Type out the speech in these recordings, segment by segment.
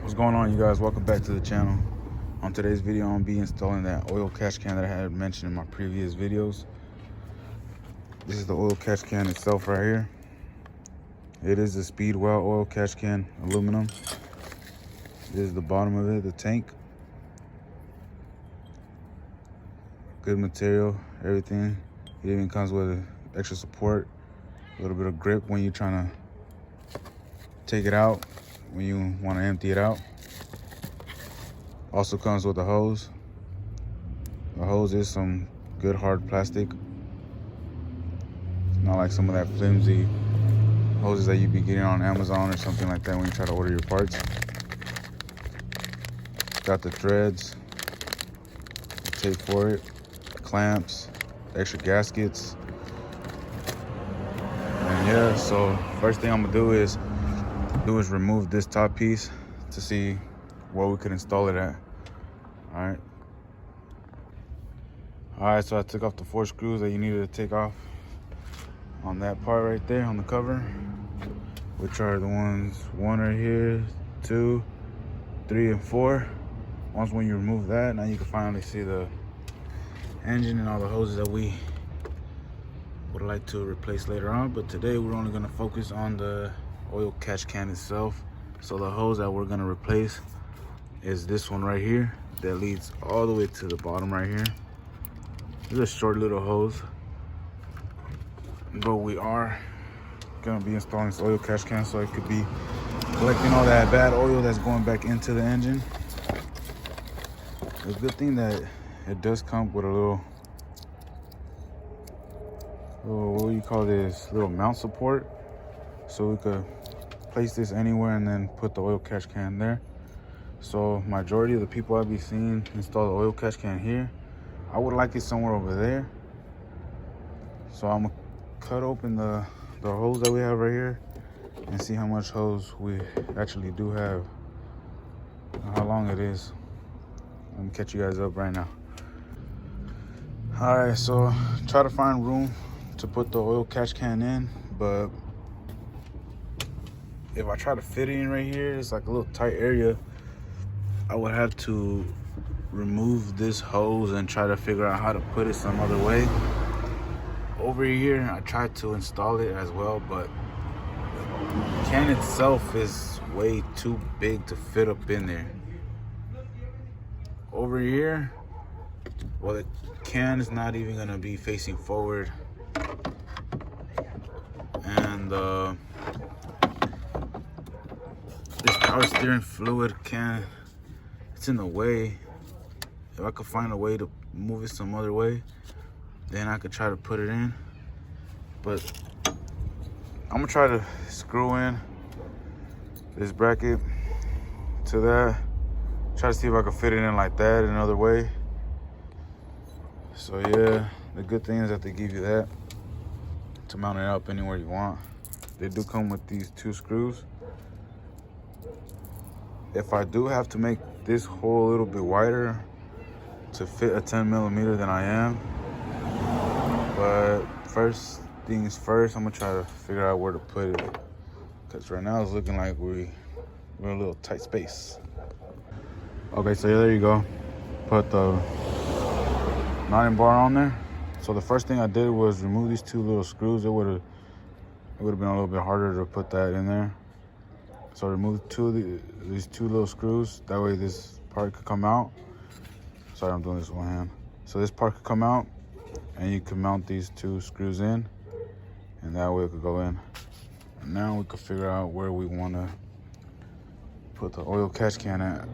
What's going on, you guys? Welcome back to the channel. On today's video, I'm gonna be installing that oil catch can that I had mentioned in my previous videos. This is the oil catch can itself right here. It is a speedwow oil catch can, aluminum. This is the bottom of it, the tank. Good material, everything. It even comes with extra support, a little bit of grip when you're trying to take it out, when you want to empty it out. Also comes with a hose. The hose is some good hard plastic. It's not like some of that flimsy hoses that you'd be getting on Amazon or something like that when you try to order your parts. Got the threads, the tape for it, clamps, extra gaskets. And yeah, so first thing I'm gonna do is remove this top piece to see where we could install it at. All right, so I took off the 4 screws that you needed to take off on that part right there on the cover, which are the ones 1 right here, 2, 3, and 4. Once when you remove that, now you can finally see the engine and all the hoses that we would like to replace later on. But today we're only gonna focus on the oil catch can itself. So the hose that we're gonna replace is this one right here that leads all the way to the bottom right here. It's a short little hose, but we are gonna be installing this oil catch can so it could be collecting all that bad oil that's going back into the engine. It's a good thing that it does come with a little what do you call this, little mount support, so we could place this anywhere and then put the oil catch can there. So majority of the people I've been seeing install the oil catch can here. I would like it somewhere over there. So I'm gonna cut open the hose that we have right here and see how much hose we actually do have and how long it is. Let me catch you guys up right now. All right, so try to find room to put the oil catch can in, but if I try to fit it in right here, it's like a little tight area. I would have to remove this hose and try to figure out how to put it some other way. Over here, I tried to install it as well, but the can itself is way too big to fit up in there. Over here, well, the can is not even gonna be facing forward, and this power steering fluid can, it's in the way. If I could find a way to move it some other way, then I could try to put it in. But I'm gonna try to screw in this bracket to that. Try to see if I can fit it in like that another way. So yeah, the good thing is that they give you that to mount it up anywhere you want. They do come with these 2 screws. If I do have to make this hole a little bit wider to fit a 10mm, then I am. But first things first, I'm gonna try to figure out where to put it, because right now it's looking like we're in a little tight space. Okay, so there you go. Put the 9 bar on there. So the first thing I did was remove these 2 little screws. It would have been a little bit harder to put that in there. So I removed these 2 little screws. That way this part could come out. Sorry, I'm doing this with one hand. So this part could come out, and you can mount these 2 screws in, and that way it could go in. And now we could figure out where we want to put the oil catch can at,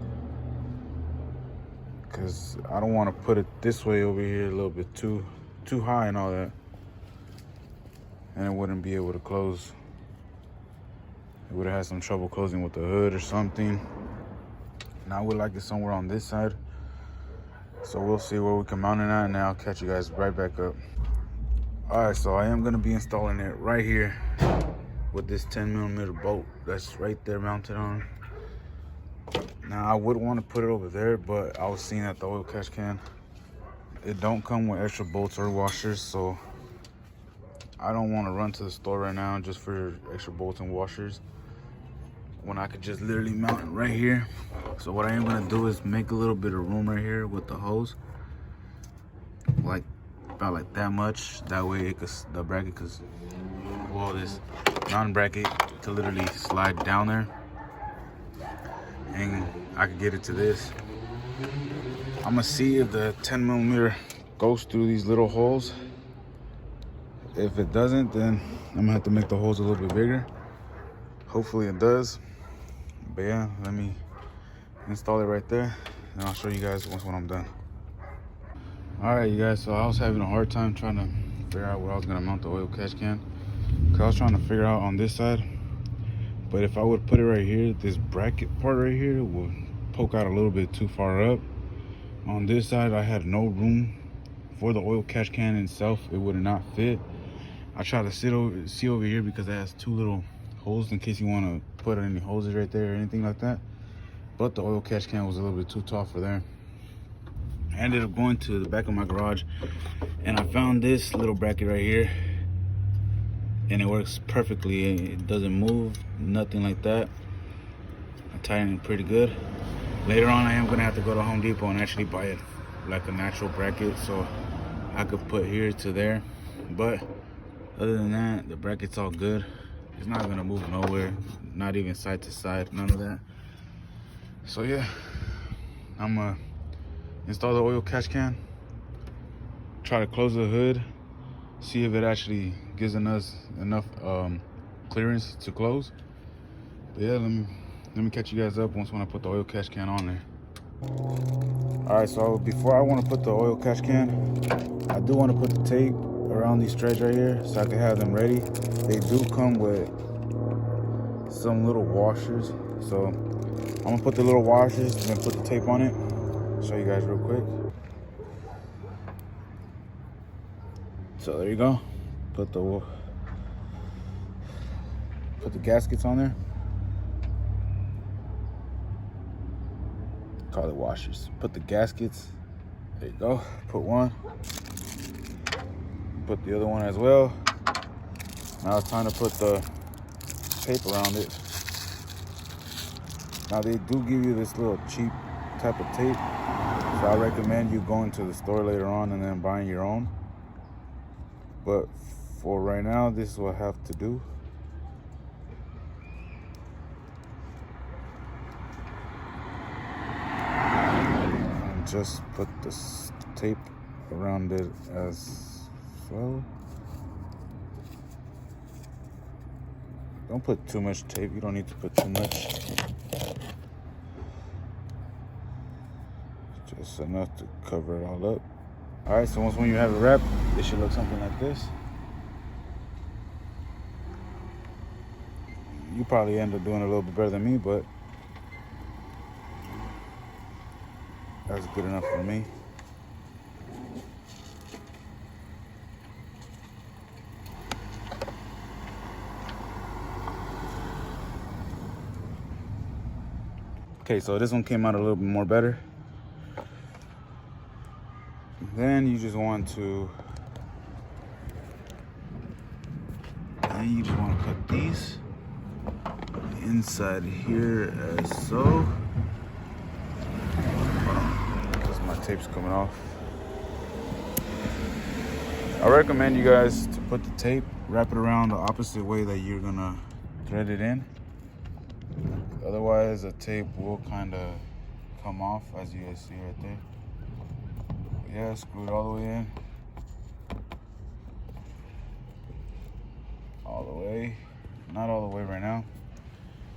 because I don't want to put it this way over here, a little bit too high and all that, and it wouldn't be able to close. It would have had some trouble closing with the hood or something. Now I would like it somewhere on this side. So we'll see where we can mount it at, and I'll catch you guys right back up. All right, so I am gonna be installing it right here with this 10mm bolt that's right there mounted on. Now I would want to put it over there, but I was seeing that the oil catch can, it don't come with extra bolts or washers, so I don't want to run to the store right now just for extra bolts and washers. when I could just literally mount it right here. So what I am gonna do is make a little bit of room right here with the hose, like about like that much. That way it could, the bracket could, well, this non-bracket to literally slide down there, and I could get it to this. I'm gonna see if the 10mm goes through these little holes. If it doesn't, then I'm gonna have to make the holes a little bit bigger. Hopefully it does. But yeah, let me install it right there, and I'll show you guys once when I'm done. All right, you guys, so I was having a hard time trying to figure out where I was gonna mount the oil catch can, because I was trying to figure out on this side. But if I would put it right here, this bracket part right here would poke out a little bit too far up. On this side, I had no room for the oil catch can itself. It would not fit. I tried to see over here because it has two little holes in case you want to put any hoses right there or anything like that. But the oil catch can was a little bit too tall for there. I ended up going to the back of my garage and I found this little bracket right here, and it works perfectly. It doesn't move, nothing like that. I tightened it pretty good. Later on, I am gonna have to go to Home Depot and actually buy it like a natural bracket so I could put here to there. But other than that, the bracket's all good. It's not gonna move nowhere, not even side to side, none of that. So yeah, I'm gonna install the oil catch can, try to close the hood, see if it actually gives us enough clearance to close. But yeah, let me catch you guys up when I put the oil catch can on there. All right, so before I want to put the oil catch can, I do want to put the tape around these treads right here so I can have them ready. They do come with some little washers, so I'm gonna put the little washers and then put the tape on it. Show you guys real quick. So there you go. Put the gaskets on there. Call it washers. Put the gaskets. There you go. Put one. Put the other one as well. Now it's time to put the tape around it. Now they do give you this little cheap type of tape, so I recommend you going to the store later on and then buying your own. But for right now, this is what I have to do. And just put this tape around it as well. Don't put too much tape. You don't need to put too much. Just enough to cover it all up. All right, so when you have it wrapped, it should look something like this. You probably end up doing a little bit better than me, but that's good enough for me. Okay, so this one came out a little bit more better. Then you just want to put these inside here as so. Because my tape's coming off. I recommend you guys to put the tape, wrap it around the opposite way that you're gonna thread it in. Otherwise, the tape will kind of come off, as you guys see right there. But yeah, screw it all the way in. All the way. Not all the way right now.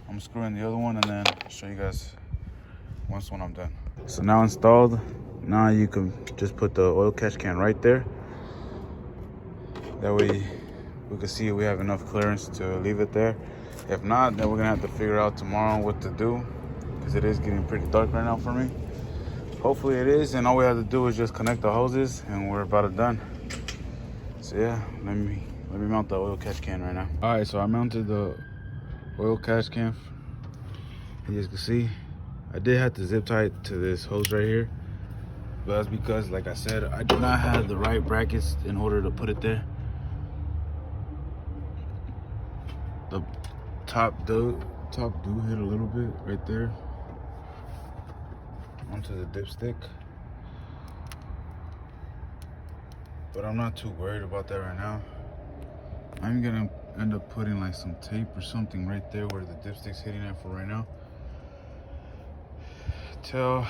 I'm screwing the other one and then I'll show you guys once when I'm done. So now installed, now you can just put the oil catch can right there. That way we can see if we have enough clearance to leave it there. If not, then we're gonna have to figure out tomorrow what to do, because it is getting pretty dark right now for me. Hopefully it is, and all we have to do is just connect the hoses and we're about done. So yeah, let me mount the oil catch can right now. All right, so I mounted the oil catch can. As you can see, I did have to zip tie it to this hose right here, but that's because, like I said, I do not have the right brackets in order to put it there. The top top do hit a little bit right there onto the dipstick, but I'm not too worried about that right now. I'm gonna end up putting like some tape or something right there where the dipstick's hitting at for right now, till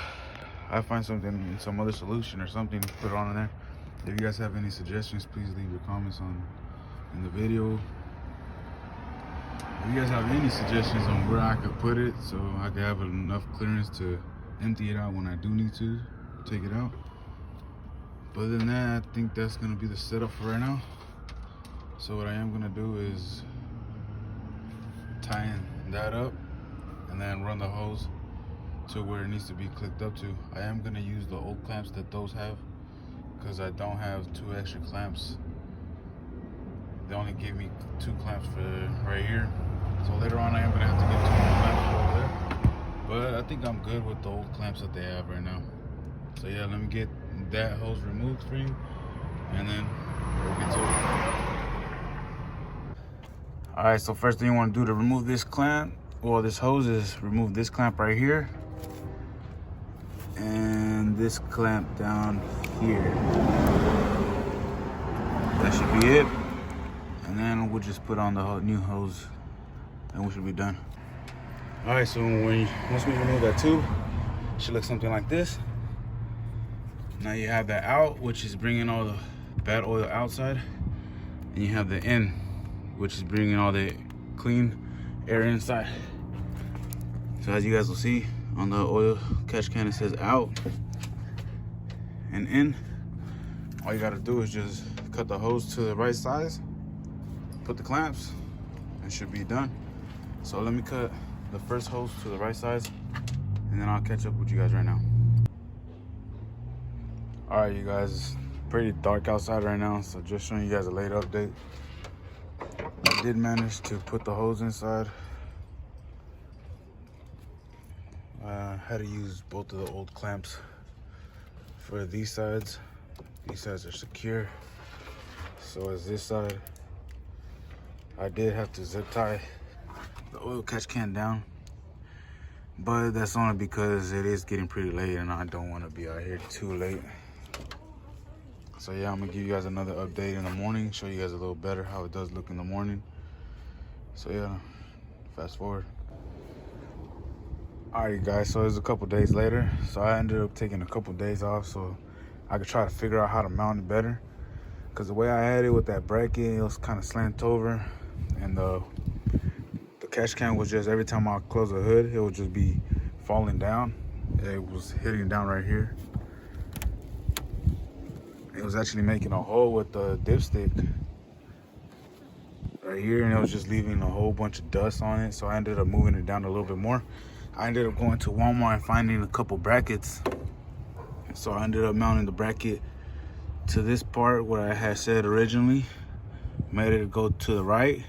I find something, some other solution or something to put on in there. If you guys have any suggestions, please leave your comments in the video. If you guys have any suggestions on where I could put it so I could have enough clearance to empty it out when I do need to take it out. But other than that, I think that's gonna be the setup for right now. So what I am gonna do is tighten that up and then run the hose to where it needs to be clicked up to. I am gonna use the old clamps that those have, because I don't have 2 extra clamps. They only gave me 2 clamps for right here. So later on I am gonna have to get 2 more clamps over there. But I think I'm good with the old clamps that they have right now. So yeah, let me get that hose removed for you, and then we'll get to it. All right, so first thing you want to do to remove this clamp, well, this hose, is remove this clamp right here and this clamp down here. That should be it. And then we'll just put on the new hose and we should be done. All right, so once we remove that tube, it should look something like this. Now you have that out, which is bringing all the bad oil outside, and you have the in, which is bringing all the clean air inside. So as you guys will see on the oil catch can, it says out and in. All you gotta do is just cut the hose to the right size, put the clamps, and should be done. So let me cut the first hose to the right size, and then I'll catch up with you guys right now. All right, you guys, it's pretty dark outside right now, so just showing you guys a late update. I did manage to put the hose inside. I had to use both of the old clamps for these sides. These sides are secure. So as this side, I did have to zip tie the oil catch can down. But that's only because it is getting pretty late and I don't want to be out here too late. So yeah, I'm gonna give you guys another update in the morning, show you guys a little better how it does look in the morning. So yeah, fast forward. Alright guys, so it's a couple days later. So I ended up taking a couple days off so I could try to figure out how to mount it better. Cause the way I had it with that bracket, it was kind of slant over, and the catch can was just, every time I close the hood, it would just be falling down. It was hitting down right here. It was actually making a hole with the dipstick right here, and it was just leaving a whole bunch of dust on it. So I ended up moving it down a little bit more. I ended up going to Walmart and finding a couple brackets. So I ended up mounting the bracket to this part where I had said originally, made it go to the right,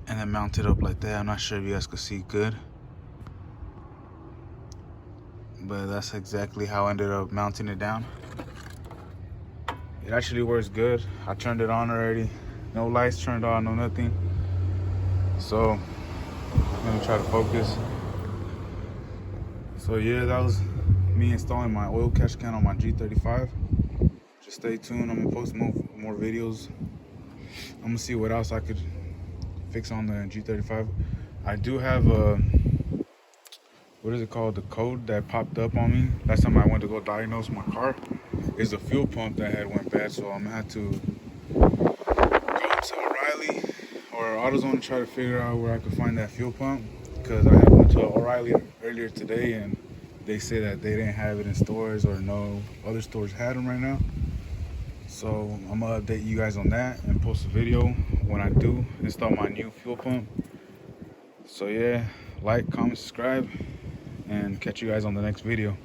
and then mount it up like that. I'm not sure if you guys could see good, but that's exactly how I ended up mounting it down. It actually works good. I turned it on already. No lights turned on, no nothing. So let me try to focus. So yeah, that was me installing my oil catch can on my G35. Just stay tuned. I'm gonna post more videos. I'm gonna see what else I could fix on the G35. I do have a, what is it called, the code that popped up on me last time I went to go diagnose my car. Is the fuel pump that had went bad, so I'm gonna have to go to O'Reilly or AutoZone to try to figure out where I could find that fuel pump, because I had went to O'Reilly earlier today and they say that they didn't have it in stores, or no other stores had them right now. So I'm gonna update you guys on that and post a video when I do install my new fuel pump. So yeah, like, comment, subscribe, and catch you guys on the next video.